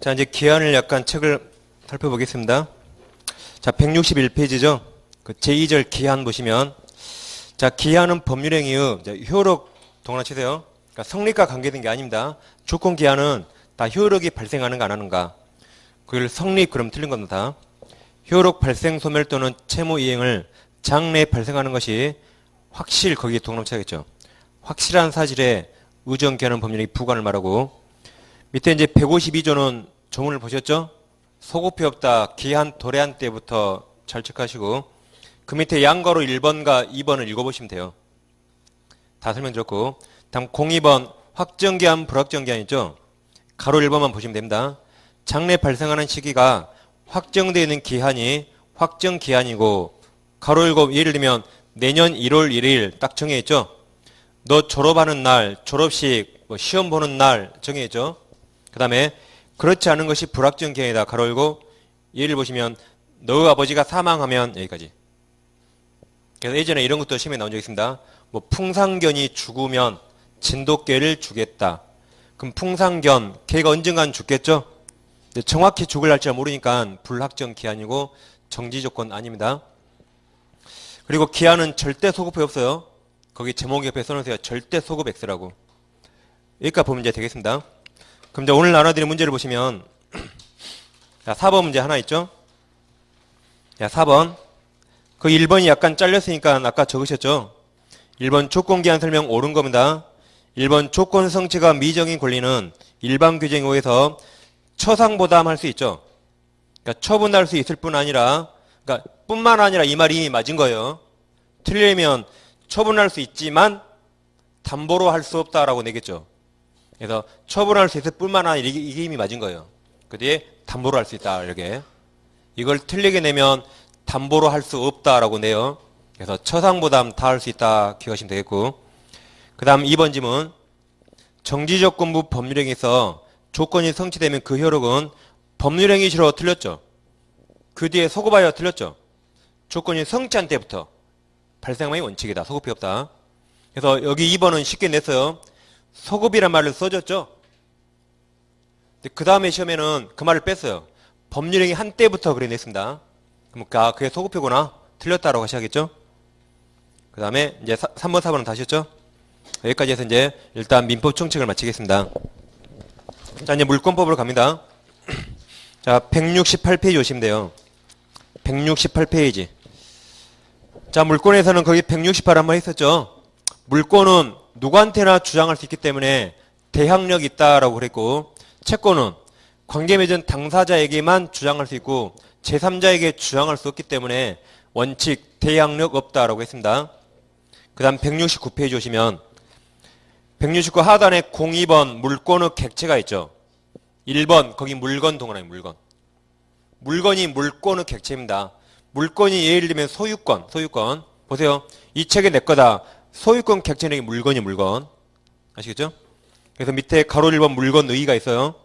자, 이제 기한을 약간 책을 살펴보겠습니다. 자, 161페이지죠. 그 제2절 기한 보시면, 자, 기한은 법률행위의 효력 동그라미 치세요. 그러니까 성립과 관계된 게 아닙니다. 조건 기한은 다 효력이 발생하는가 안 하는가. 그걸 성립 그럼 틀린 겁니다. 효력 발생 소멸 또는 채무 이행을 장래에 발생하는 것이 확실 거기에 동그라미 쳐야겠죠. 확실한 사실에 의정 기한은 법률행위 부관을 말하고 밑에 이제 152조는 조문을 보셨죠? 소급이 없다. 기한 도래한 때부터 잘 체크하시고 그 밑에 양가로 1번과 2번을 읽어보시면 돼요. 다 설명드렸고 다음 02번 확정기한 불확정기한 있죠? 가로 1번만 보시면 됩니다. 장래 발생하는 시기가 확정되어 있는 기한이 확정기한이고 가로 7 예를 들면 내년 1월 1일 딱 정해있죠? 너 졸업하는 날, 졸업식, 시험 보는 날 정해있죠? 그 다음에 그렇지 않은 것이 불확정기한이다. 가로 열고 예를 보시면 너 아버지가 사망하면 여기까지. 그래서 예전에 이런 것도 시험에 나온 적이 있습니다. 뭐 풍상견이 죽으면 진돗개를 주겠다. 그럼 풍상견, 걔가 언젠간 죽겠죠? 근데 정확히 죽을 날짜를 모르니까 불확정기한이고 정지조건 아닙니다. 그리고 기한은 절대 소급이 없어요. 거기 제목 옆에 써놓으세요. 절대 소급 X라고. 여기까지 보면 이제 되겠습니다. 그럼 이제 오늘 나눠드린 문제를 보시면 자, 4번 문제 하나 있죠? 자, 4번. 그 1번이 약간 잘렸으니까 아까 적으셨죠? 1번 조건기한 설명 옳은 겁니다. 1번 조건 성취가 미정인 권리는 일반 규정에 의해서 처상보담할 수 있죠. 그러니까 처분할 수 있을 뿐 아니라 그러니까 뿐만 아니라 이 말이 이미 맞은 거예요. 틀리면 처분할 수 있지만 담보로 할 수 없다라고 내겠죠. 그래서 처분할 수 있을 뿐만 아니라 이게 이미 맞은 거예요. 그 뒤에 담보로 할 수 있다 이렇게. 이걸 틀리게 내면 담보로 할 수 없다라고 내요. 그래서 처상보담 다 할 수 있다 기억하시면 되겠고. 그 다음 2번 지문. 정지조건부 법률행위에서 조건이 성취되면 그 효력은 법률행위시로 틀렸죠. 그 뒤에 소급하여 틀렸죠. 조건이 성취한 때부터 발생함의 원칙이다. 소급이 없다. 그래서 여기 2번은 쉽게 냈어요. 소급이란 말을 써줬죠. 그 다음에 시험에는 그 말을 뺐어요. 법률행위 한 때부터 그래 냈습니다. 그러니까 그게 소급이구나. 틀렸다라고 하셔야겠죠. 그 다음에 이제 3번, 4번은 다 하셨죠? 여기까지 해서 이제 일단 민법 총칙을 마치겠습니다. 자, 이제 물권법으로 갑니다. 자, 168페이지 오시면 돼요. 168페이지. 자, 물권에서는 거기 168 한번 했었죠. 물권은 누구한테나 주장할 수 있기 때문에 대항력이 있다라고 그랬고, 채권은 관계 맺은 당사자에게만 주장할 수 있고 제3자에게 주장할 수 없기 때문에 원칙 대항력 없다라고 했습니다. 그 다음 169페이지 오시면 169 하단에 02번 물권의 객체가 있죠. 1번 거기 물건 동그라미 물건. 물건이 물권의 객체입니다. 물건이 예를 들면 소유권. 보세요. 이 책이 내 거다. 소유권 객체는 물건이 물건. 아시겠죠? 그래서 밑에 가로 1번 물건 의의가 있어요.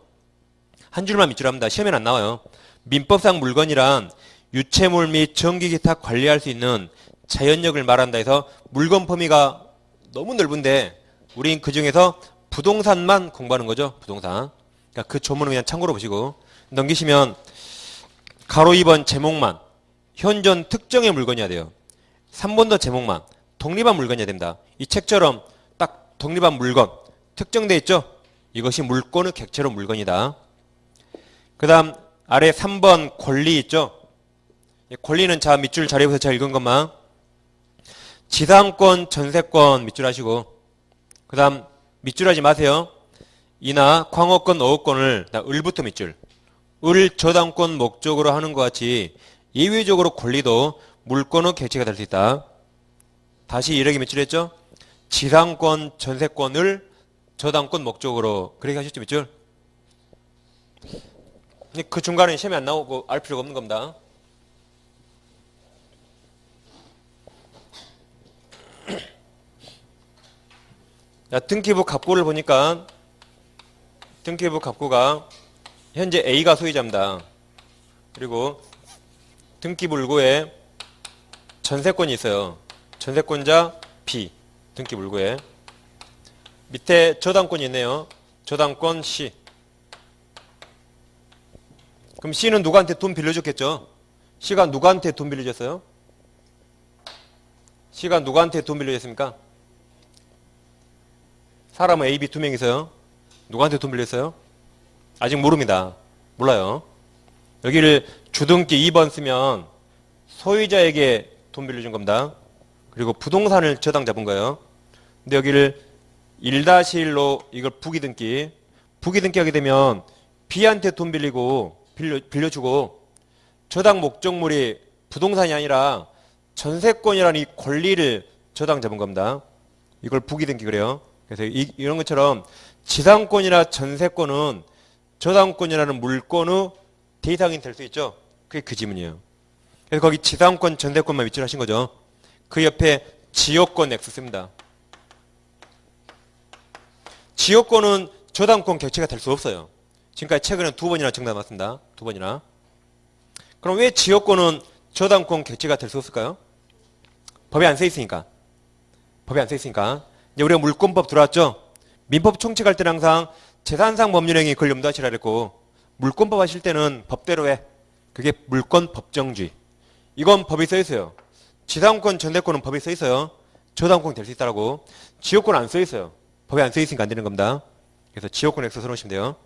한 줄만 밑줄 합니다. 시험에는 안 나와요. 민법상 물건이란 유체물 및 전기기타 관리할 수 있는 자연력을 말한다 해서 물건 범위가 너무 넓은데 우린 그 중에서 부동산만 공부하는 거죠. 부동산. 그러니까 그 조문은 그냥 참고로 보시고 넘기시면 가로 2번 제목만 현존 특정의 물건이어야 돼요. 3번도 제목만 독립한 물건이어야 됩니다. 이 책처럼 딱 독립한 물건 특정돼 있죠. 이것이 물권의 객체로 물건이다. 그 다음 아래 3번 권리 있죠. 권리는 자 밑줄 자리에 보서 잘 읽은 것만 지상권 전세권 밑줄 하시고 그 다음 밑줄 하지 마세요. 이나 광어권 어업권을 을부터 밑줄 을 저당권 목적으로 하는 것 같이 예외적으로 권리도 물권의 객체가 될 수 있다. 다시 이렇게 밑줄 했죠. 지상권 전세권을 저당권 목적으로 그렇게 하셨죠 밑줄. 그 중간에 시험이 안 나오고 알 필요가 없는 겁니다. 자, 등기부 갑고를 보니까 등기부 갑고가 현재 A가 소유자입니다. 그리고 등기불구에 전세권이 있어요. 전세권자 B 등기불구에 밑에 저당권이 있네요. 저당권 C 그럼 C는 누구한테 돈 빌려줬겠죠? C가 누구한테 돈 빌려줬어요? C가 누구한테 돈 빌려줬습니까? 사람은 A, B 두 명이서요. 누구한테 돈 빌렸어요? 아직 모릅니다. 몰라요. 여기를 주등기 2번 쓰면 소유자에게 돈 빌려준 겁니다. 그리고 부동산을 저당 잡은 거예요. 근데 여기를 1-1로 이걸 부기등기 하게 되면 B한테 돈 빌려주고 저당 목적물이 부동산이 아니라 전세권이라는 이 권리를 저당 잡은 겁니다. 이걸 부기등기 그래요. 그래서 이런 것처럼 지상권이나 전세권은 저당권이라는 물권의 대상이 될 수 있죠. 그게 그 지문이에요. 그래서 거기 지상권, 전세권만 위치를 하신 거죠. 그 옆에 지역권 X 씁니다. 지역권은 저당권 객체가 될 수 없어요. 지금까지 최근에 2번이나 정답 맞습니다. 2번이나. 그럼 왜 지역권은 저당권 객체가 될 수 없을까요? 법에 안 써 있으니까. 법에 안 써 있으니까. 이제 우리가 물권법 들어왔죠? 민법 총칙할 때는 항상 재산상 법률행위 그걸 염두하시라 그랬고 물권법 하실 때는 법대로 해. 그게 물권 법정주의. 이건 법이 써 있어요. 지상권, 전세권은 법이 써 있어요. 저당권 될 수 있다라고. 지역권은 안 써 있어요. 법에 안 써 있으니까 안 되는 겁니다. 그래서 지역권 X 써놓으시면 돼요.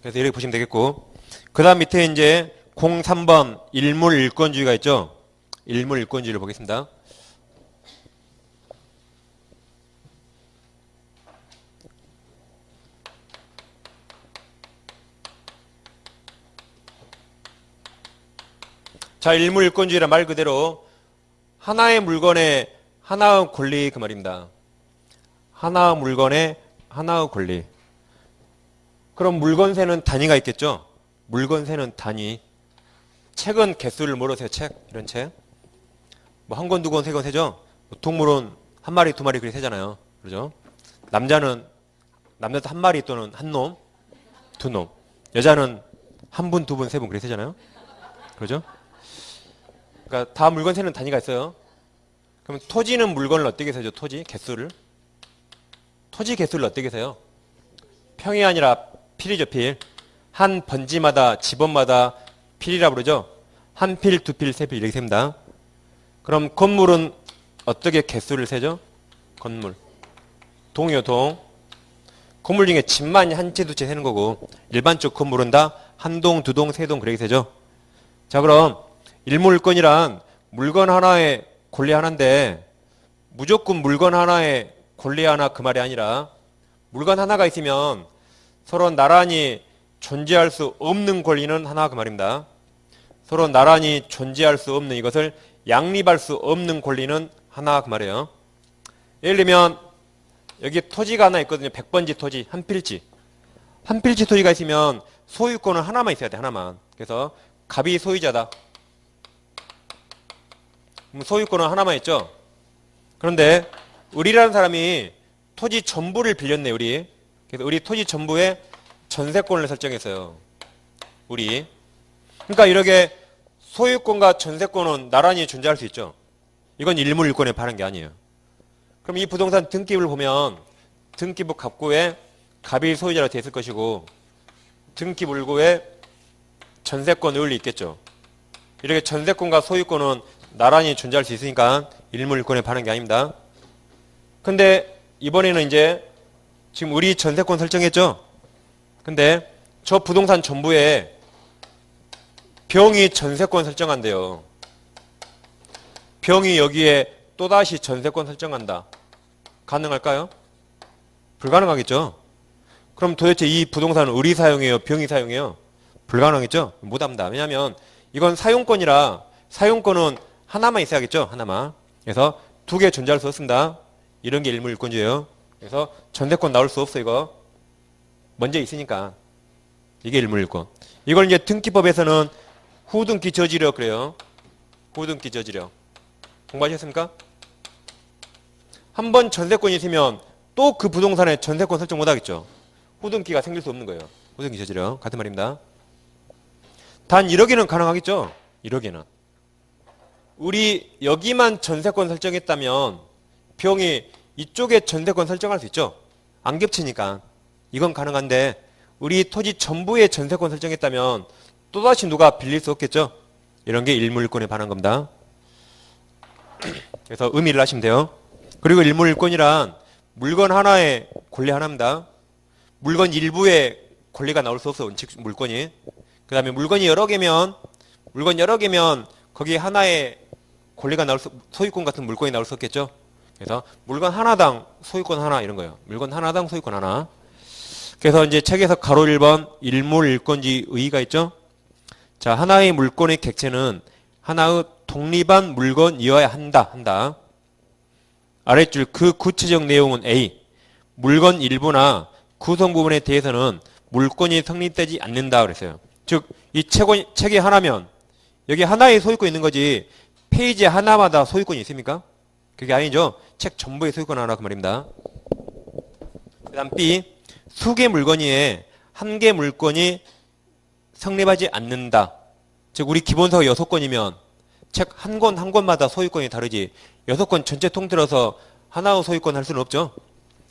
그래서 이렇게 보시면 되겠고 그 다음 밑에 이제 03번 일물일권주의가 있죠. 일물일권주의를 보겠습니다. 자, 일물일권주의란 말 그대로 하나의 물건에 하나의 권리 그 말입니다. 하나의 물건에 하나의 권리. 그럼 물건세는 단위가 있겠죠? 물건세는 단위. 책은 개수를 뭐로 세요? 책. 이런 책. 뭐 한 권, 두 권, 세 권 세죠? 동물은 한 마리, 두 마리 그렇게 세잖아요. 그러죠? 남자도 한 마리 또는 한 놈, 두 놈. 여자는 한 분, 두 분, 세 분 그렇게 세잖아요. 그러죠? 그러니까 다 물건 세는 단위가 있어요. 그럼 토지는 물건을 어떻게 세죠? 토지 개수를. 토지 개수를 어떻게 세요? 평이 아니라 필이죠, 필. 한 번지마다 지번마다 필이라 부르죠. 한 필, 두 필, 세 필 이렇게 셉니다. 그럼 건물은 어떻게 개수를 세죠? 건물. 동이요, 동. 건물 중에 집만 한 채, 두 채 세는 거고 일반적 건물은 다 한 동, 두 동, 세 동 그렇게 세죠. 자, 그럼 일물권이란 물건 하나에 권리 하나인데 무조건 물건 하나에 권리 하나 그 말이 아니라 물건 하나가 있으면 서로 나란히 존재할 수 없는 권리는 하나 그 말입니다. 서로 나란히 존재할 수 없는 이것을 양립할 수 없는 권리는 하나 그 말이에요. 예를 들면 여기 토지가 하나 있거든요. 100번지 토지, 한 필지. 한 필지 토지가 있으면 소유권은 하나만 있어야 돼. 하나만. 그래서 갑이 소유자다. 그럼 소유권은 하나만 있죠. 그런데 을이라는 사람이 토지 전부를 빌렸네. 우리. 그래서 우리 토지 전부에 전세권을 설정했어요. 우리. 그러니까 이렇게 소유권과 전세권은 나란히 존재할 수 있죠. 이건 일물일권에 반한 게 아니에요. 그럼 이 부동산 등기부를 보면 등기부 갑구에 갑이 소유자로 되어 있을 것이고 등기물구에 전세권 을이 있겠죠. 이렇게 전세권과 소유권은 나란히 존재할 수 있으니까 일물일권에 반한 게 아닙니다. 근데 이번에는 이제 지금 우리 전세권 설정했죠. 근데 저 부동산 전부에 병이 전세권 설정한대요. 병이 여기에 또다시 전세권 설정한다. 가능할까요? 불가능하겠죠. 그럼 도대체 이 부동산은 을이 사용해요? 병이 사용해요? 불가능하겠죠. 못합니다. 왜냐하면 이건 사용권이라 사용권은 하나만 있어야겠죠. 하나만. 그래서 두 개 존재할 수 없습니다. 이런 게 일물일권주의예요. 그래서 전세권 나올 수 없어 이거. 먼저 있으니까. 이게 일물일권. 이걸 이제 등기법에서는 후등기 저지력 그래요. 후등기 저지력. 공부하셨습니까? 한 번 전세권이 있으면 또 그 부동산에 전세권 설정 못하겠죠. 후등기가 생길 수 없는 거예요. 후등기 저지력. 같은 말입니다. 단 1억에는 가능하겠죠. 1억에는. 우리 여기만 전세권 설정했다면 병이 이쪽에 전세권 설정할 수 있죠. 안 겹치니까. 이건 가능한데 우리 토지 전부의 전세권 설정했다면 또다시 누가 빌릴 수 없겠죠? 이런 게 일물일권에 반한 겁니다. 그래서 의미를 하시면 돼요. 그리고 일물일권이란 물건 하나에 권리 하나입니다. 물건 일부에 권리가 나올 수 없어, 원칙 물건이. 그 다음에 물건이 여러 개면 거기 하나에 권리가 나올 수, 소유권 같은 물건이 나올 수 없겠죠? 그래서 물건 하나당 소유권 하나 이런 거예요. 물건 하나당 소유권 하나. 그래서 이제 책에서 가로 1번 일물일권지 의의가 있죠? 자, 하나의 물건의 객체는 하나의 독립한 물건이어야 한다. 아랫줄 그 구체적 내용은 A. 물건 일부나 구성 부분에 대해서는 물건이 성립되지 않는다 그랬어요. 즉, 이 책이 하나면 여기 하나의 소유권이 있는 거지 페이지 하나마다 소유권이 있습니까? 그게 아니죠. 책 전부의 소유권 하나 그 말입니다. 그 다음 B. 수개 물건위에 한 개 물건이 성립하지 않는다. 즉 우리 기본서가 6권이면 책 한 권 한 권마다 소유권이 다르지 6권 전체 통틀어서 하나의 소유권 할 수는 없죠.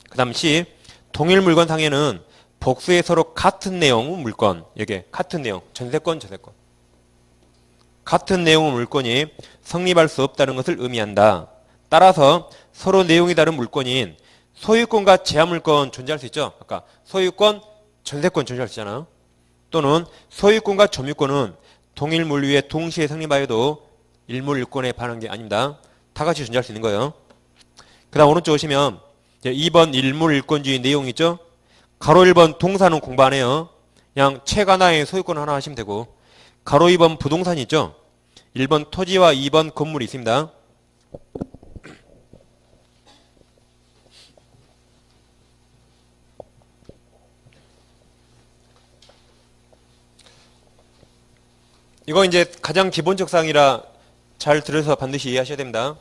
그 다음 C. 동일 물건상에는 복수의 서로 같은 내용 물건, 여기 같은 내용, 전세권, 저세권. 같은 내용의 물건이 성립할 수 없다는 것을 의미한다. 따라서 서로 내용이 다른 물건인 소유권과 제한물권 존재할 수 있죠. 아까 소유권, 전세권 존재할 수 있잖아요. 또는 소유권과 점유권은 동일 물 위에 동시에 성립하여도 일물일권에 반한 게 아닙니다. 다 같이 존재할 수 있는 거예요. 그 다음 오른쪽 오시면 2번 일물일권주의 내용 있죠. 가로 1번 동사는 공부 안 해요. 그냥 책 하나에 소유권 하나 하시면 되고 가로 2번 부동산이 있죠. 1번 토지와 2번 건물이 있습니다. 이거 이제 가장 기본적 사항이라 잘 들어서 반드시 이해하셔야 됩니다.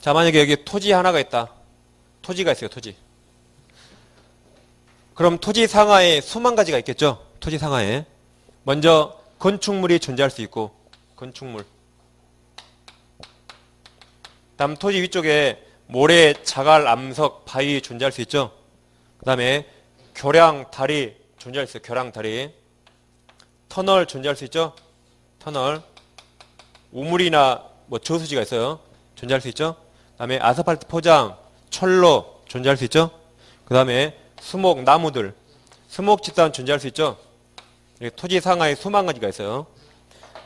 자, 만약에 여기 토지 하나가 있다. 토지가 있어요, 토지. 그럼 토지 상하에 수만 가지가 있겠죠? 토지 상하에. 먼저 건축물이 존재할 수 있고, 건축물. 다음 토지 위쪽에 모래, 자갈, 암석, 바위 존재할 수 있죠? 그 다음에 교량, 다리 존재할 수 있어요, 교량, 다리. 터널 존재할 수 있죠? 터널. 우물이나 뭐 저수지가 있어요. 존재할 수 있죠? 그 다음에 아스팔트 포장, 철로 존재할 수 있죠? 그 다음에 수목, 나무들, 수목 집단 존재할 수 있죠? 토지 상하에 수만 가지가 있어요.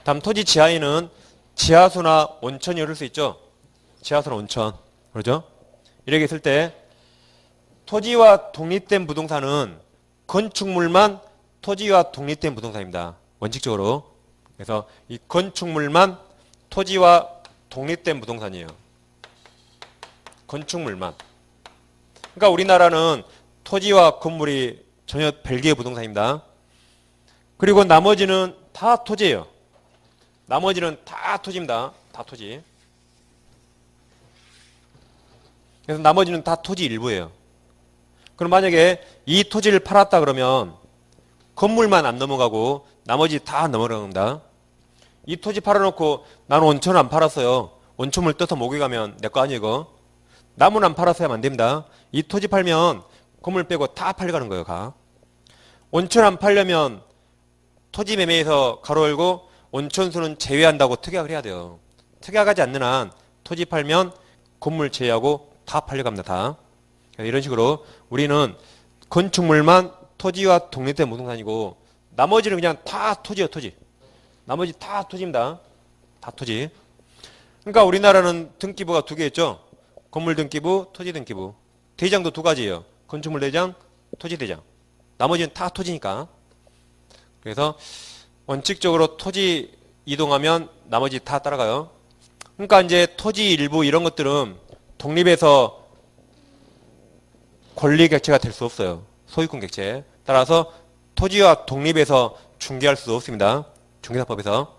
다음 토지 지하에는 지하수나 온천이 흐를 수 있죠? 지하수나 온천. 그러죠? 이렇게 있을 때 토지와 독립된 부동산은 건축물만 토지와 독립된 부동산입니다. 원칙적으로. 그래서 이 건축물만 토지와 독립된 부동산이에요. 건축물만. 그러니까 우리나라는 토지와 건물이 전혀 별개의 부동산입니다. 그리고 나머지는 다 토지예요. 나머지는 다 토지입니다. 다 토지. 그래서 나머지는 다 토지 일부예요. 그럼 만약에 이 토지를 팔았다 그러면 건물만 안 넘어가고 나머지 다 넘어갑니다. 이 토지 팔아놓고 나는 온천 안 팔았어요. 온천물 떠서 목에 가면 내 거 아니에요, 이거. 나무는 안 팔았어야 하면 안 됩니다. 이 토지 팔면 건물 빼고 다 팔려가는 거예요, 가. 온천 안 팔려면 토지 매매에서 가로 열고 온천수는 제외한다고 특약을 해야 돼요. 특약하지 않는 한 토지 팔면 건물 제외하고 다 팔려갑니다, 다. 이런 식으로 우리는 건축물만 토지와 독립된 부동산이고 나머지는 그냥 다 토지예요, 토지. 나머지 다 토지입니다. 다 토지. 그러니까 우리나라는 등기부가 두 개 있죠. 건물 등기부, 토지 등기부. 대장도 두 가지예요. 건축물 대장, 토지 대장. 나머지는 다 토지니까. 그래서 원칙적으로 토지 이동하면 나머지 다 따라가요. 그러니까 이제 토지 일부 이런 것들은 독립해서 권리 객체가 될 수 없어요. 소유권 객체. 따라서 토지와 독립해서 중개할 수 없습니다. 중개사법에서.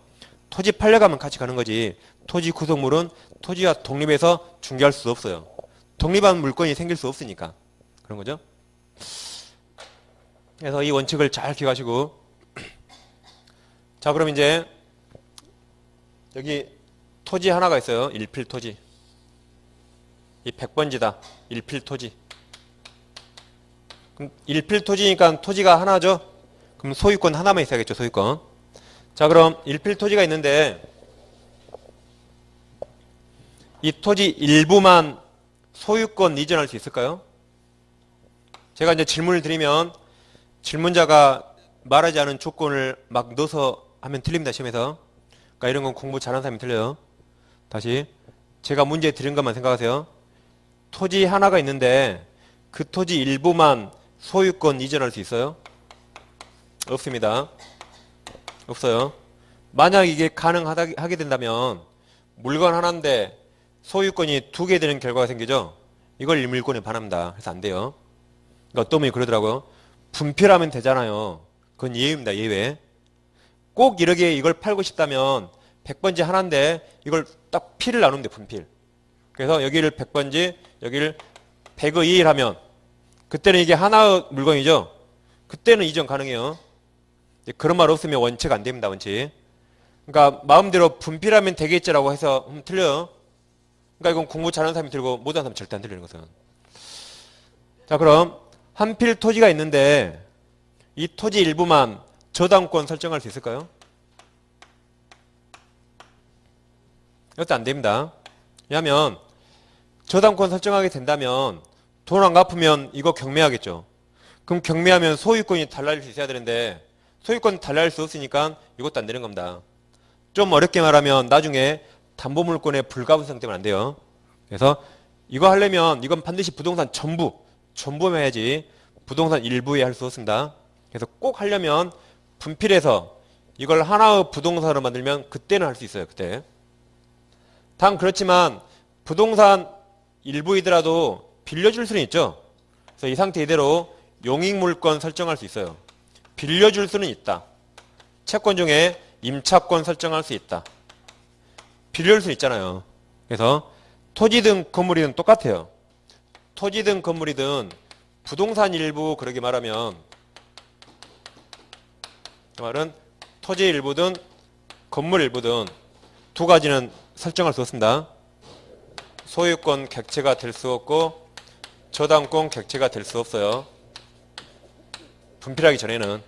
토지 팔려가면 같이 가는 거지. 토지 구성물은 토지와 독립해서 중개할 수 없어요. 독립한 물건이 생길 수 없으니까. 그런 거죠. 그래서 이 원칙을 잘 기억하시고. 자, 그럼 이제 여기 토지 하나가 있어요. 일필토지. 이 100번지다. 일필토지. 그럼 일필토지니까 토지가 하나죠? 그럼 소유권 하나만 있어야겠죠, 소유권. 자, 그럼 일필토지가 있는데 이 토지 일부만 소유권 이전할 수 있을까요? 제가 이제 질문을 드리면 질문자가 말하지 않은 조건을 막 넣어서 하면 틀립니다, 시험에서. 그러니까 이런 건 공부 잘하는 사람이 틀려요. 다시 제가 문제 드린 것만 생각하세요. 토지 하나가 있는데 그 토지 일부만 소유권 이전할 수 있어요? 없습니다. 없어요. 만약 이게 가능하게 된다면 물건 하나인데 소유권이 두 개 되는 결과가 생기죠. 이걸 일물권에 반합니다. 그래서 안 돼요. 그러니까 어떤 분이 그러더라고요. 분필하면 되잖아요. 그건 예외입니다. 예외. 꼭 이렇게 이걸 팔고 싶다면 100번지 하나인데 이걸 딱 필을 나누면 돼. 분필. 그래서 여기를 100번지 여기를 100의 2일 하면 그때는 이게 하나의 물건이죠. 그때는 이전 가능해요. 그런 말 없으면 원칙 안 됩니다. 원칙. 그러니까 마음대로 분필하면 되겠지라고 해서 틀려요. 그러니까 이건 공부 잘하는 사람이 들고 못하는 사람은 절대 안 들리는 것은. 자, 그럼 한 필 토지가 있는데 이 토지 일부만 저당권 설정할 수 있을까요? 이것도 안 됩니다. 왜냐하면 저당권 설정하게 된다면 돈 안 갚으면 이거 경매하겠죠. 그럼 경매하면 소유권이 달라질 수 있어야 되는데 소유권 달라질 수 없으니까 이것도 안 되는 겁니다. 좀 어렵게 말하면 나중에 담보물권의 불가분성 때문에 안 돼요. 그래서 이거 하려면 이건 반드시 부동산 전부만 해야지 부동산 일부에 할 수 없습니다. 그래서 꼭 하려면 분필해서 이걸 하나의 부동산으로 만들면 그때는 할 수 있어요. 그때. 단 그렇지만 부동산 일부이더라도 빌려줄 수는 있죠. 그래서 이 상태 이대로 용익물권 설정할 수 있어요. 빌려줄 수는 있다. 채권 중에 임차권 설정할 수 있다. 빌려줄 수 있잖아요. 그래서 토지든 건물이든 똑같아요. 토지든 건물이든 부동산 일부 그러게 말하면 그 말은 토지 일부든 건물 일부든 두 가지는 설정할 수 없습니다. 소유권 객체가 될 수 없고 저당권 객체가 될 수 없어요. 분필하기 전에는.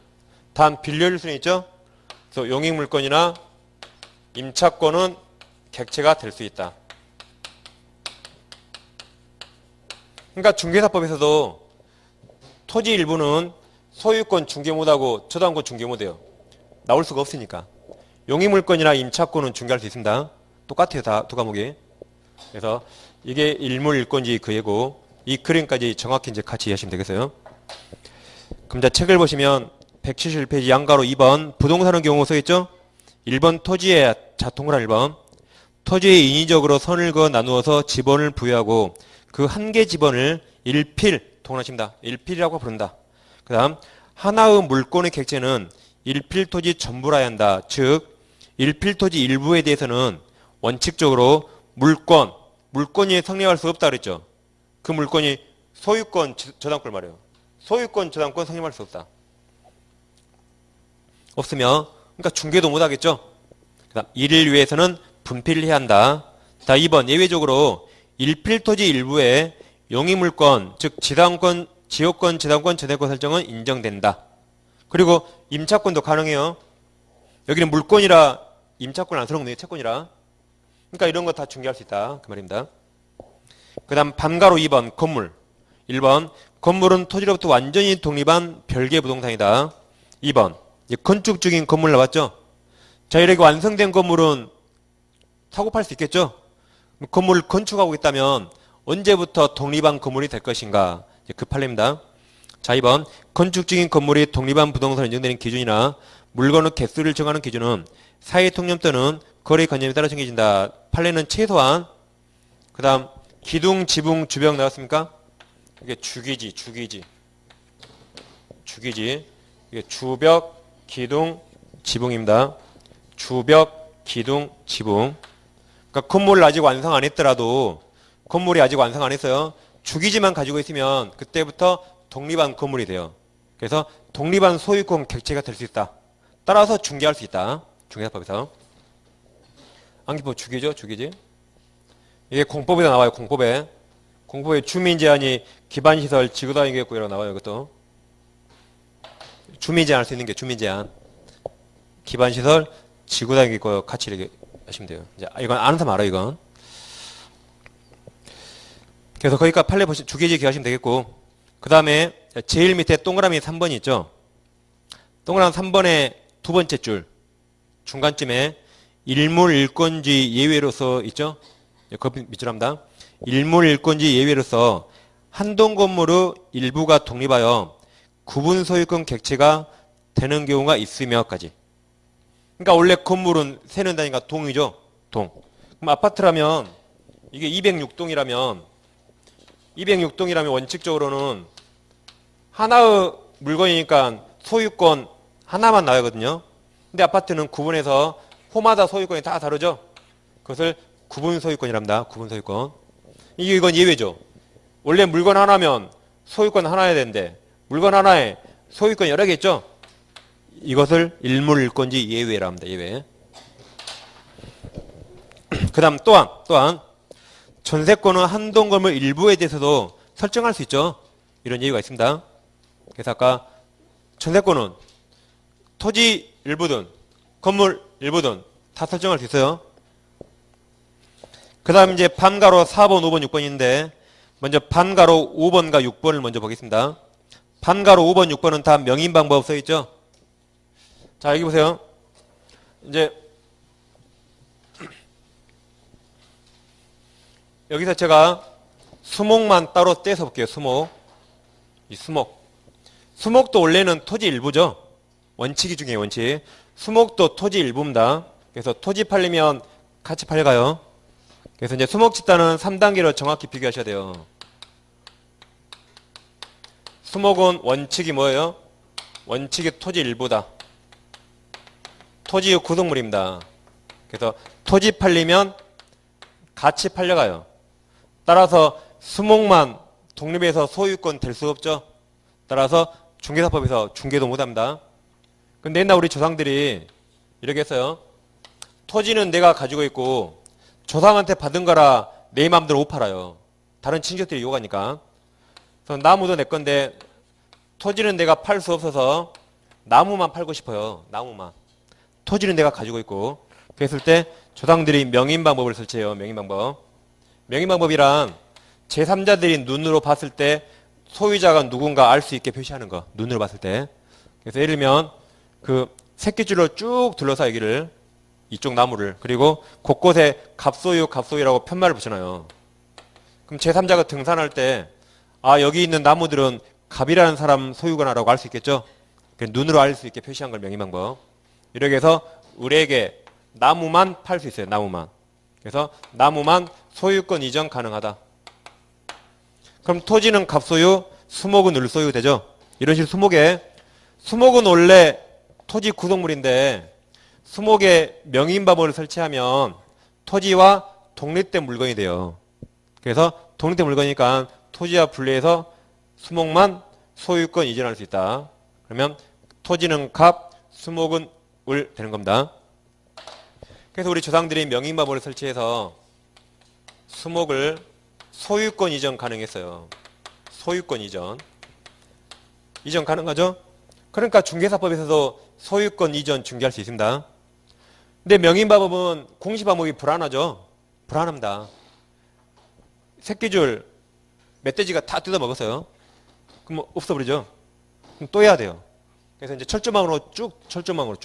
단 빌려줄 수는 있죠. 그래서 용익물권이나 임차권은 객체가 될 수 있다. 그러니까 중개사법에서도 토지 일부는 소유권 중개 못하고 저당권 중개 못해요. 나올 수가 없으니까. 용익물권이나 임차권은 중개할 수 있습니다. 똑같아요. 다 두 과목이. 그래서 이게 일물일권지 그 예고 이 그림까지 정확히 이제 같이 이해하시면 되겠어요. 그럼 자 책을 보시면 171페이지 양가로 2번 부동산의 경우 써있죠? 1번 토지의 동그란 1번 토지에 인위적으로 선을 그어 나누어서 지번을 부여하고 그 한 개 지번을 일필 동그라칩니다. 일필이라고 부른다. 그 다음 하나의 물권의 객체는 일필토지 전부라야 한다. 즉 일필토지 일부에 대해서는 원칙적으로 물권이 성립할 수 없다 그랬죠. 그 물권이 소유권 저당권 말이에요. 소유권 저당권 성립할 수 없다. 없으면 그러니까 중개도 못하겠죠. 그다음 이를 위해서는 분필을 해야 한다. 자 2번 예외적으로 일필토지 일부에 용익물권 즉 지당권, 지역권, 지당권, 저당권 설정은 인정된다. 그리고 임차권도 가능해요. 여기는 물권이라 임차권 안 들어오네요. 채권이라. 그러니까 이런 거 다 중개할 수 있다. 그 말입니다. 그 다음 반가로 2번 건물 1번 건물은 토지로부터 완전히 독립한 별개 부동산이다. 2번 건축 중인 건물 나왔죠. 자 이렇게 완성된 건물은 사고 팔 수 있겠죠. 건물을 건축하고 있다면 언제부터 독립한 건물이 될 것인가 그 판례입니다. 자 2번 건축 중인 건물이 독립한 부동산으로 인정되는 기준이나 물건의 개수를 정하는 기준은 사회통념 또는 거래관념에 따라 정해진다. 판례는 최소한 그 다음 기둥, 지붕, 주벽 나왔습니까? 이게 주기지 이게 주벽, 기둥, 지붕입니다. 주벽, 기둥, 지붕. 그러니까 건물을 아직 완성 안 했더라도 건물이 아직 완성 안 했어요. 주기지만 가지고 있으면 그때부터 독립한 건물이 돼요. 그래서 독립한 소유권 객체가 될 수 있다. 따라서 중개할 수 있다. 중개사법에서. 안기법 주기죠. 주기지. 이게 공법에도 나와요. 공법에 주민 제한이 기반시설 지구단위계획구역이라고 나와요. 이것도. 주민 제한할 수 있는 게 주민 제한. 기반 시설, 지구단위 거 같이 이렇게 하시면 돼요. 이제 이건 아는 사람 알아 이건. 그래서 거기까지 판례 보시 주계지 기하시면 되겠고, 그 다음에 제일 밑에 동그라미 3번이 있죠. 동그라미 3번의 두 번째 줄 중간쯤에 일물일권지 예외로서 있죠. 그 밑줄합니다. 일물일권지 예외로서 한동 건물의 일부가 독립하여 구분 소유권 객체가 되는 경우가 있으며까지. 그러니까 원래 건물은 세는 단위가 동이죠. 동. 그럼 아파트라면 이게 206동이라면 원칙적으로는 하나의 물건이니까 소유권 하나만 나오거든요. 근데 아파트는 구분해서 호마다 소유권이 다 다르죠. 그것을 구분 소유권이랍니다. 구분 소유권. 이건 예외죠. 원래 물건 하나면 소유권 하나여야 되는데 물건 하나에 소유권 여러 개 있죠. 이것을 일물일권지 예외라 합니다. 예외. 그 다음 또한 전세권은 한동 건물 일부에 대해서도 설정할 수 있죠. 이런 예외가 있습니다. 그래서 아까 전세권은 토지 일부든 건물 일부든 다 설정할 수 있어요. 그 다음 이제 반가로 4번, 5번, 6번인데 먼저 반가로 5번과 6번을 먼저 보겠습니다. 반가로 5번, 6번은 다 명인방법 써있죠. 자, 여기 보세요. 이제 여기서 제가 수목만 따로 떼서 볼게요. 이 수목도 원래는 토지 일부죠. 원칙이 중에 원칙. 수목도 토지 일부입니다. 그래서 토지 팔리면 같이 팔려가요. 그래서 이제 수목 집단은 3단계로 정확히 비교하셔야 돼요. 수목은 원칙이 뭐예요? 원칙이 토지 일부다. 토지의 구성물입니다. 그래서 토지 팔리면 같이 팔려가요. 따라서 수목만 독립해서 소유권 될 수 없죠. 따라서 중개사법에서 중개도 못합니다. 근데 옛날 우리 조상들이 이렇게 했어요. 토지는 내가 가지고 있고 조상한테 받은 거라 내 마음대로 못 팔아요. 다른 친척들이 요구하니까. 그래서 나무도 내 건데 토지는 내가 팔 수 없어서 나무만 팔고 싶어요. 나무만. 토지는 내가 가지고 있고. 그랬을 때 조상들이 명인방법을 설치해요. 명인방법. 명인방법이란 제3자들이 눈으로 봤을 때 소유자가 누군가 알 수 있게 표시하는 거. 눈으로 봤을 때. 그래서 예를 들면 그 새끼줄로 쭉 둘러서 여기를 이쪽 나무를 그리고 곳곳에 갑소유라고 편말을 붙여놔요. 그럼 제3자가 등산할 때 여기 있는 나무들은 갑이라는 사람 소유거나라고 알 수 있겠죠. 눈으로 알 수 있게 표시한 걸 명인방법. 이렇게 해서 을에게 나무만 팔 수 있어요. 나무만. 그래서 나무만 소유권 이전 가능하다. 그럼 토지는 갑소유, 수목은 을소유 되죠. 이런 식으로 수목은 원래 토지 구성물인데 수목에 명인방법을 설치하면 토지와 독립된 물건이 돼요. 그래서 독립된 물건이니까 토지와 분리해서 수목만 소유권 이전할 수 있다. 그러면 토지는 갑, 수목은 을 되는 겁니다. 그래서 우리 조상들이 명인방법을 설치해서 수목을 소유권 이전 가능했어요. 소유권 이전 가능하죠? 그러니까 중개사법에서도 소유권 이전 중개할 수 있습니다. 근데 명인방법은 공시방법이 불안하죠? 불안합니다. 새끼줄 멧돼지가 다 뜯어먹었어요. 그럼 없어버리죠? 그럼 또 해야 돼요. 그래서 이제 철조망으로 쭉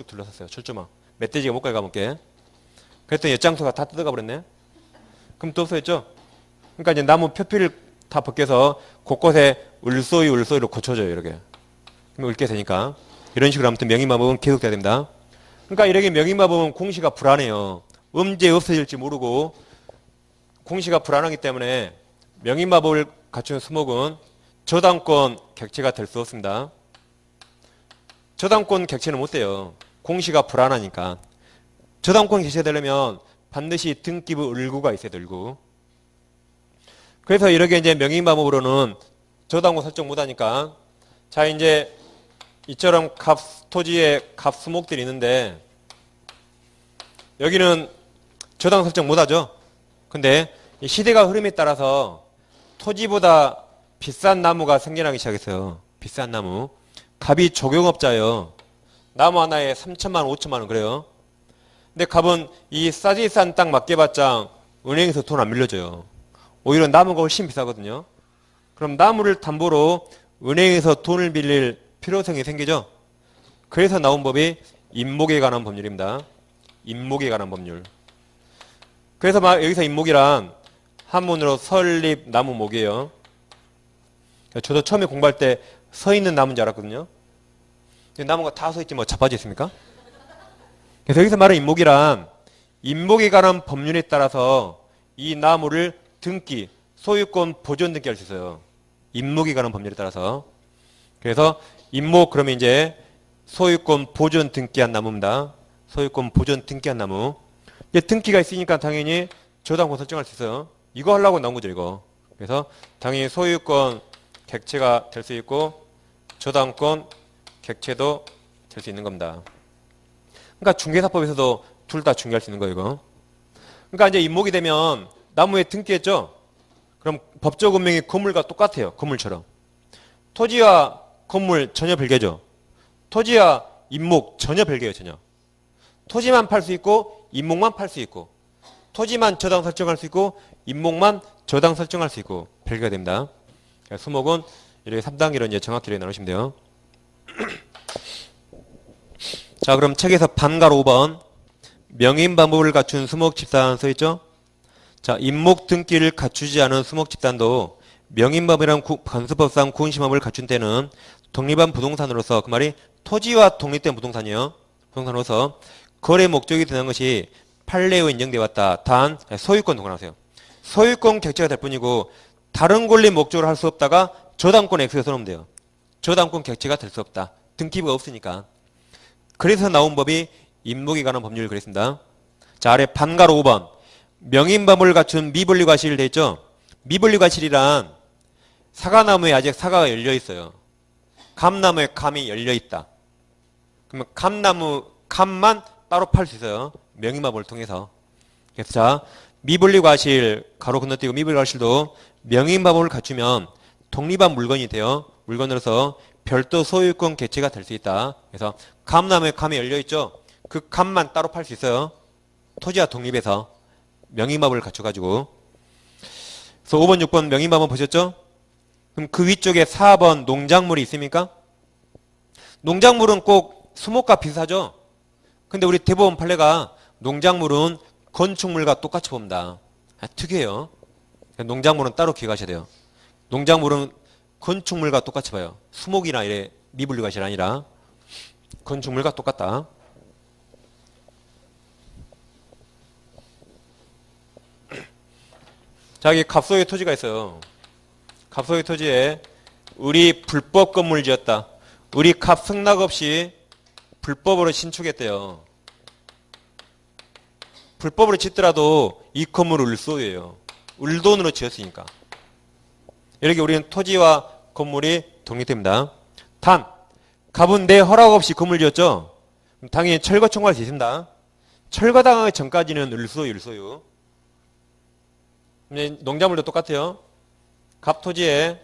둘러섰어요. 철조망. 멧돼지가 못 가먹게. 그랬더니 엿장수가 다 뜯어가 버렸네. 그럼 또 없어졌죠? 그러니까 이제 나무 표피를 다 벗겨서 곳곳에 을소유로 고쳐줘요. 이렇게. 그럼 읊게 되니까. 이런 식으로 아무튼 명인방법은 계속돼야 됩니다. 그러니까 이렇게 명인방법은 공시가 불안해요. 언제 없어질지 모르고 공시가 불안하기 때문에 명인방법을 갖춘 수목은 저당권 객체가 될 수 없습니다. 저당권 객체는 못 돼요. 공시가 불안하니까. 저당권 객체가 되려면 반드시 등기부 을구가 있어야 돼. 을구. 그래서 이렇게 이제 명인방법으로는 저당권 설정 못하니까 자 이제 이처럼 토지에 갑수목들이 있는데 여기는 저당 설정 못하죠. 근데 시대가 흐름에 따라서 토지보다 비싼 나무가 생겨나기 시작했어요. 비싼 나무. 갑이 조경업자예요. 나무 하나에 3천만 원, 5천만 원 그래요. 근데 갑은 이 싸지 싼 땅 맡겨봤자 은행에서 돈 안 빌려줘요. 오히려 나무가 훨씬 비싸거든요. 그럼 나무를 담보로 은행에서 돈을 빌릴 필요성이 생기죠. 그래서 나온 법이 임목에 관한 법률입니다. 임목에 관한 법률. 그래서 막 여기서 임목이란 한문으로 설립 나무목이에요. 저도 처음에 공부할 때 서 있는 나무인 줄 알았거든요. 근데 나무가 다 서 있지 뭐 자빠져 있습니까? 그래서 여기서 말하는 임목이란 임목에 관한 법률에 따라서 이 나무를 등기, 소유권 보존 등기할 수 있어요. 임목에 관한 법률에 따라서. 그래서 임목 그러면 이제 소유권 보존 등기한 나무입니다. 소유권 보존 등기한 나무. 이제 등기가 있으니까 당연히 저당권 설정할 수 있어요. 이거 하려고 나온 거죠, 이거. 그래서 당연히 소유권 객체가 될 수 있고 저당권 객체도 될 수 있는 겁니다. 그러니까 중개사법에서도 둘 다 중개할 수 있는 거예요, 이거. 그러니까 이제 임목이 되면 나무에 등기했죠? 그럼 법적 운명이 건물과 똑같아요, 건물처럼. 토지와 건물 전혀 별개죠. 토지와 임목 전혀 별개예요, 전혀. 토지만 팔 수 있고 임목만 팔 수 있고 토지만 저당 설정할 수 있고 임목만 저당 설정할 수 있고 별개가 됩니다. 수목은 이렇게 3단계로 이제 정확히 이렇게 나누시면 돼요. 자, 그럼 책에서 반가로 5번 명인방법을 갖춘 수목집단 써있죠? 자, 임목 등기를 갖추지 않은 수목집단도 명인방법이란 관수법상 구분심험을 갖춘 때는 독립한 부동산으로서, 그 말이 토지와 독립된 부동산이요. 부동산으로서 거래 목적이 되는 것이 판례로 인정되어 왔다. 단 소유권 동원하세요. 소유권 객체가 될 뿐이고 다른 권리 목적으로 할 수 없다가 저당권 X에 써놓으면 돼요. 저당권 객체가 될 수 없다. 등기부가 없으니까. 그래서 나온 법이 임목에 관한 법률을 그랬습니다. 자, 아래 반가로 5번 명인법을 갖춘 미분리과실 돼 있죠? 미분리과실이란 사과나무에 아직 사과가 열려 있어요. 감나무에 감이 열려 있다. 그러면 감만 따로 팔 수 있어요. 명인법을 통해서. 그래서 자, 미분리과실 가로 건너뛰고 미분리과실도 명인법을 갖추면 독립한 물건이 돼요. 물건으로서 별도 소유권 객체가 될 수 있다. 그래서 감나무에 감이 열려 있죠. 그 감만 따로 팔 수 있어요. 토지와 독립해서 명인법을 갖춰가지고. 그래서 5번, 6번 명인법은 보셨죠? 그럼 그 위쪽에 4번 농작물이 있습니까? 농작물은 꼭 수목과 비슷하죠? 근데 우리 대법원 판례가 농작물은 건축물과 똑같이 봅니다. 특이해요. 농작물은 따로 기억하셔야 돼요. 농작물은 건축물과 똑같이 봐요. 수목이나 이래 미분리과실 아니라 건축물과 똑같다. 자, 여기 갑소의 토지가 있어요. 갑소의 토지에 우리 불법 건물 지었다. 우리 갑 승낙 없이 불법으로 신축했대요. 불법으로 짓더라도 이 건물은 을소유예요. 을돈으로 지었으니까. 이렇게 우리는 토지와 건물이 독립됩니다. 단, 갑은 내 허락 없이 건물 지었죠? 당연히 철거 청구할 수 있습니다. 철거당하기 전까지는 을소유, 을소유. 농작물도 똑같아요. 갑 토지에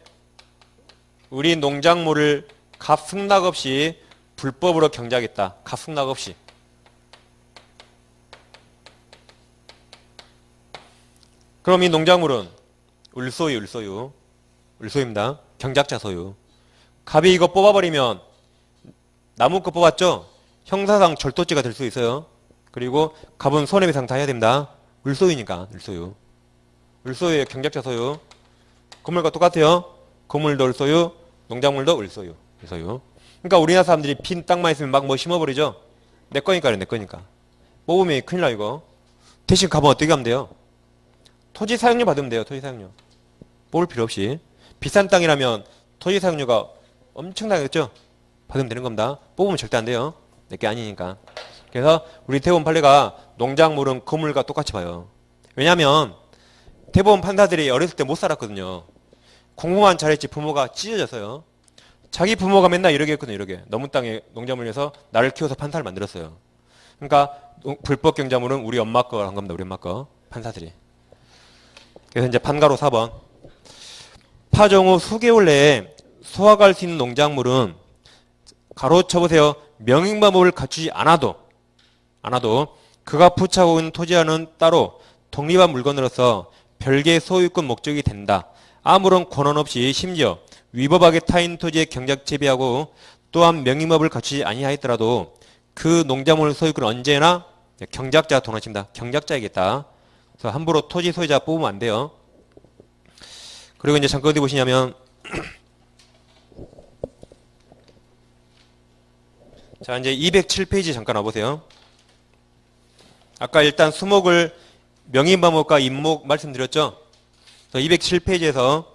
우리 농작물을 갑 승낙 없이 불법으로 경작했다. 갑 승낙 없이. 그럼 이 농작물은 을소유, 을소유. 을소유입니다. 경작자 소유. 갑이 이거 뽑아버리면 나무 거 뽑았죠? 형사상 절도죄가 될 수 있어요. 그리고 갑은 손해배상 다 해야 됩니다. 을소유니까, 을소유. 을소유의 경작자 소유. 건물과 똑같아요. 건물도 을소유, 농작물도 을소유. 을소유. 그러니까 우리나라 사람들이 빈 땅만 있으면 막 뭐 심어버리죠? 내 거니까요, 내 거니까. 뽑으면 큰일 나, 이거. 대신 갑은 어떻게 하면 돼요? 토지 사용료 받으면 돼요, 토지 사용료. 뽑을 필요 없이. 비싼 땅이라면 토지 사용료가 엄청나겠죠? 받으면 되는 겁니다. 뽑으면 절대 안 돼요. 내게 아니니까. 그래서 우리 대법원 판례가 농작물은 건물과 똑같이 봐요. 왜냐하면 대법원 판사들이 어렸을 때 못 살았거든요. 공부만 잘했지 부모가 찢어져서요. 자기 부모가 맨날 이러게 했거든요. 이러게. 너무 땅에 농작물에서 나를 키워서 판사를 만들었어요. 그러니까 불법 경작물은 우리 엄마 거 한 겁니다. 우리 엄마 거. 판사들이. 그래서 이제 판가로 4번. 파종 후 수개월 내에 소화할 수 있는 농작물은 가로 쳐보세요. 명의방법을 갖추지 않아도 그가 부착하고 있는 토지와는 따로 독립한 물건으로서 별개의 소유권 목적이 된다. 아무런 권한 없이 심지어 위법하게 타인 토지에 경작 재배하고 또한 명의법을 갖추지 아니하였더라도 그 농작물 소유권은 언제나 경작자가 동원칩니다. 경작자이겠다. 그래서 함부로 토지 소유자 뽑으면 안 돼요. 그리고 이제 잠깐 어디 보시냐면 자 이제 207페이지 잠깐 와보세요. 아까 일단 수목을 명의방법과 임목 말씀드렸죠. 207페이지에서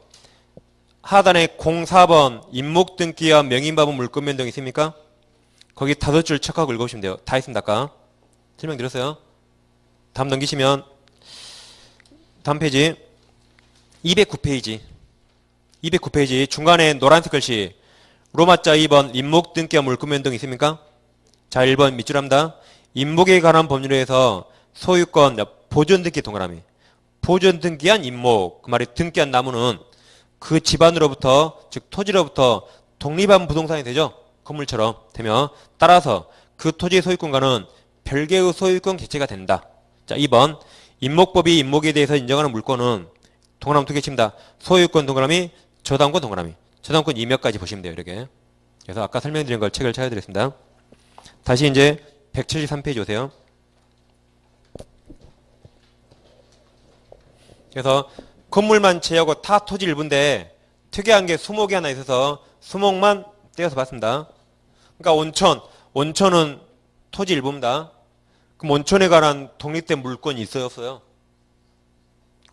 하단에 04번 임목 등기와 명의방법 물권 변동이 있습니까? 거기 5줄 척하고 읽어보시면 돼요. 다 있습니다. 아까 설명드렸어요. 다음 넘기시면 다음 페이지 209페이지 중간에 노란색 글씨 로마자 2번 임목 등기와 물권 변동이 있습니까? 자 1번 밑줄 합니다. 임목에 관한 법률에서 소유권 보존 등기 동그라미 보존 등기한 임목 그 말이 등기한 나무는 그 집안으로부터 즉 토지로부터 독립한 부동산이 되죠. 건물처럼 되며 따라서 그 토지의 소유권과는 별개의 소유권 개체가 된다. 자 2번 임목법이 임목에 대해서 인정하는 물권은 동그라미 2개 칩니다. 소유권 동그라미 저당권 동그라미 저당권 2몇까지 보시면 돼요. 이렇게 그래서 아까 설명드린 걸 책을 찾아드렸습니다. 다시 이제 173페이지 오세요. 그래서 건물만 제하고 다 토지 일부인데 특이한 게 수목이 하나 있어서 수목만 떼어서 봤습니다. 그러니까 온천은 토지 일부입니다. 그럼 온천에 관한 독립된 물권이 있어요, 없어요?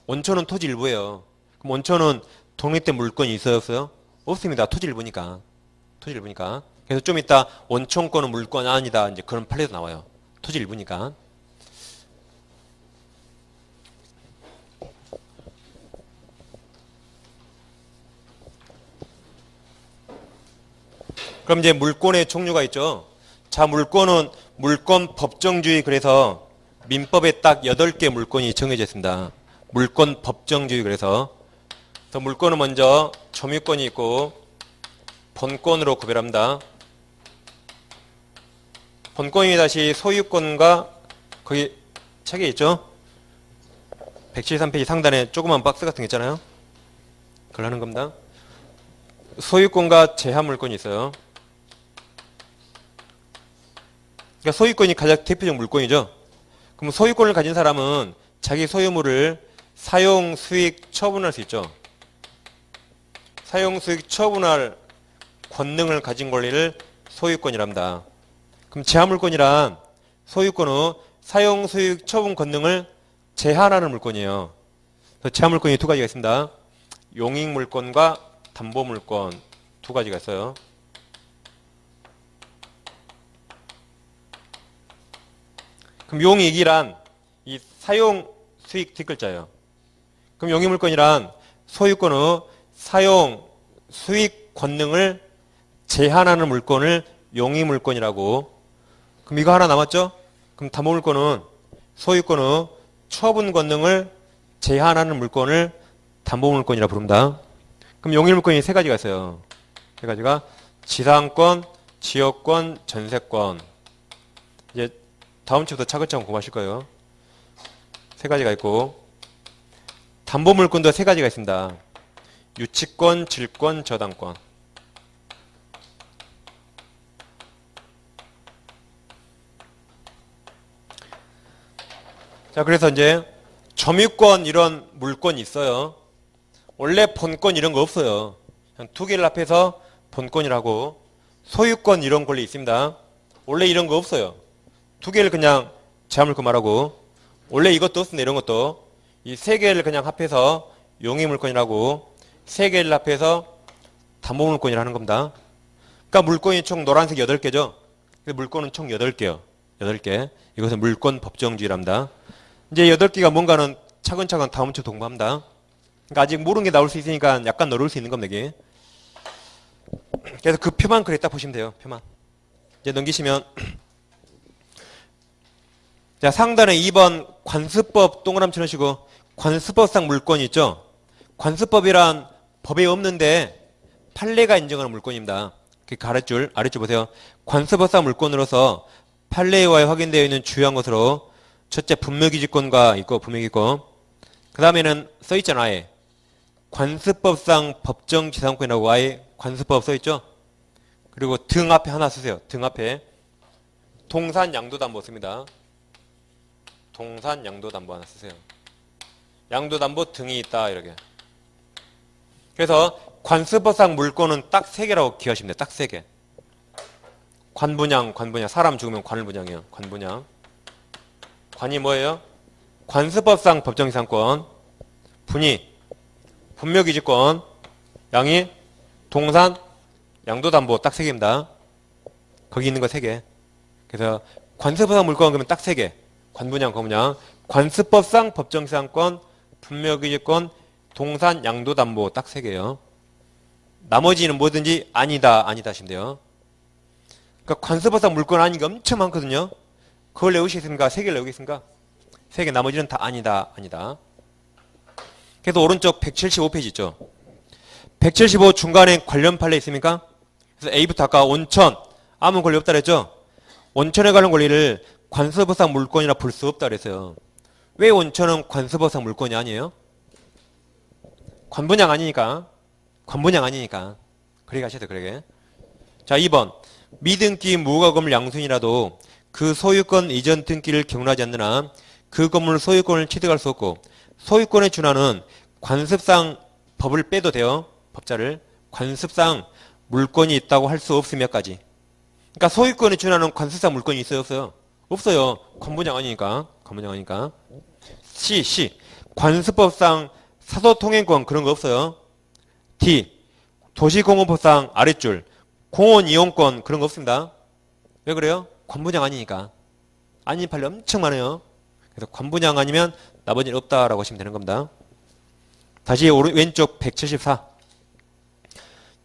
온천은 토지 일부예요. 그럼 온천은 독립된 물권이 있어요, 없어요? 없습니다. 토지 일부니까. 그래서 좀 이따 온천권은 물권 아니다. 이제 그런 판례도 나와요. 토지 일부니까. 그럼 이제 물권의 종류가 있죠. 자, 물권은 물권 법정주의 그래서 민법에 딱 8개 물권이 정해져 있습니다. 물권 법정주의 그래서 물권은 먼저 점유권이 있고 본권으로 구별합니다. 본권이 다시 소유권과 거기 책에 있죠. 173페이지 상단에 조그만 박스 같은 게 있잖아요. 그걸 하는 겁니다. 소유권과 제한물권이 있어요. 그러니까 소유권이 가장 대표적 물권이죠. 그럼 소유권을 가진 사람은 자기 소유물을 사용, 수익, 처분할 수 있죠. 사용, 수익, 처분할 권능을 가진 권리를 소유권이랍니다. 그럼 제한물권이란 소유권의 사용, 수익, 처분 권능을 제한하는 물권이에요. 그래서 제한물권이 2가지가 있습니다. 용익물권과 담보물권 2가지가 있어요. 그럼 용익이란 이 사용 수익 뒷글자예요. 그럼 용익물권이란 소유권의 사용 수익 권능을 제한하는 물권을 용익물권이라고. 그럼 이거 하나 남았죠? 그럼 담보물권은 소유권의 처분 권능을 제한하는 물권을 담보물권이라 부릅니다. 그럼 용익물권이 3가지가 있어요. 3가지가 지상권, 지역권, 전세권. 이제 다음 주부터 차근차근 공부하실 거예요. 3가지가 있고 담보물권도 3가지가 있습니다. 유치권, 질권, 저당권. 자, 그래서 이제 점유권 이런 물권이 있어요. 원래 본권 이런 거 없어요. 그냥 2개를 합해서 본권이라고. 소유권 이런 권리 있습니다. 원래 이런 거 없어요. 2개를 그냥 제한물권 말하고 원래 이것도 없습니다. 이런 것도 이 3개를 그냥 합해서 용익물권이라고 3개를 합해서 담보물권이라 하는 겁니다. 그러니까 물권이 총 노란색 8개죠. 물권은 총 8개요. 8개. 이것은 물권 법정주의랍니다. 이제 8개가 뭔가는 차근차근 다음 주 공부합니다. 그러니까 아직 모르는 게 나올 수 있으니까 약간 어려울 수 있는 겁니다. 이게. 그래서 그 표만 그래 딱 보시면 돼요. 표만. 이제 넘기시면 자, 상단에 2번 관습법 동그라미 쳐놓으시고 관습법상 물권이 있죠. 관습법이란 법에 없는데 판례가 인정하는 물권입니다. 아랫줄 보세요. 관습법상 물권으로서 판례의화에 확인되어 있는 주요한 것으로 첫째 분묘기지권과 있고 분묘기권. 그 다음에는 써있잖아 아예. 관습법상 법정지상권이라고 아예 관습법 써있죠. 그리고 등 앞에 하나 쓰세요. 등 앞에 동산양도담보 씁니다. 동산양도담보 하나 쓰세요. 양도담보 등이 있다 이렇게. 그래서 관습법상 물권은 딱 3개라고 기억하시면 돼요. 딱 3개. 관분양. 사람 죽으면 관을 분양해요. 관분양. 관이 뭐예요? 관습법상 법정지상권. 분이 분묘기지권. 양이 동산 양도담보 딱 3개입니다. 거기 있는 거 3개. 그래서 관습법상 물권 그러면 딱 3개. 관분양, 거분양. 관습법상 법정지상권, 분묘기지권, 동산 양도담보 딱 3개예요. 나머지는 뭐든지 아니다 하시면 돼요. 그러니까 관습법상 물권 아닌 게 엄청 많거든요. 그걸 외우시겠습니까? 3개를 외우겠습니까? 3개 나머지는 다 아니다. 그래서 오른쪽 175페이지 있죠. 175 중간에 관련 판례 있습니까? 그래서 A부터 아까 온천 아무 권리 없다 그랬죠. 온천에 관련 권리를 관습법상 물권이라 볼 수 없다 그랬어요. 왜 온천은 관습법상 물권이 아니에요? 관분양 아니니까. 그렇게 하셔야 돼요. 그러게. 자 2번 미등기 무허가 건물 양순이라도 그 소유권 이전 등기를 경로하지 않는 한 그 건물 소유권을 취득할 수 없고 소유권에 준하는 관습상 법을 빼도 돼요. 법자를. 관습상 물권이 있다고 할 수 없으며까지. 그러니까 소유권에 준하는 관습상 물권이 있어요? 없어요? 없어요. 관분양 아니니까. C. 관습법상 사도통행권 그런 거 없어요. D. 도시공원법상 아랫줄 공원 이용권 그런 거 없습니다. 왜 그래요? 관분양 아니니까. 아닌 판례 엄청 많아요. 그래서 관분양 아니면 나머지는 없다라고 하시면 되는 겁니다. 다시 왼쪽 174.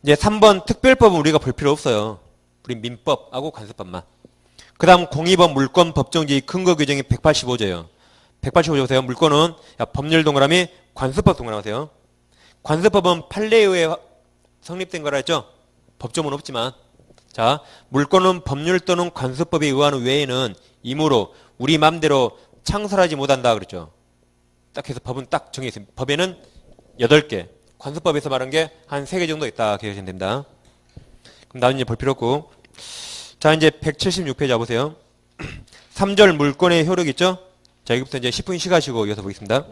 이제 3번 특별법은 우리가 볼 필요 없어요. 우리 민법하고 관습법만. 그 다음 02번 물권 법정지 근거 규정이 185조예요. 185조 보세요. 물권은 법률 동그라미 관습법 동그라미 하세요. 관습법은 판례에 의해 성립된 거라 했죠. 법조문 없지만. 자, 물권은 법률 또는 관습법에 의하는 외에는 임으로 우리 맘대로 창설하지 못한다 그랬죠. 딱 해서 법은 딱 정해 있습니다. 법에는 8개. 관습법에서 말한 게 한 3개 정도 있다 기억하시면 됩니다. 그럼 나는 이제 볼 필요 없고. 자, 이제 176페이지 와보세요. 3절 물권의 효력 있죠? 자, 여기부터 이제 10분 쉬가시고 이어서 보겠습니다.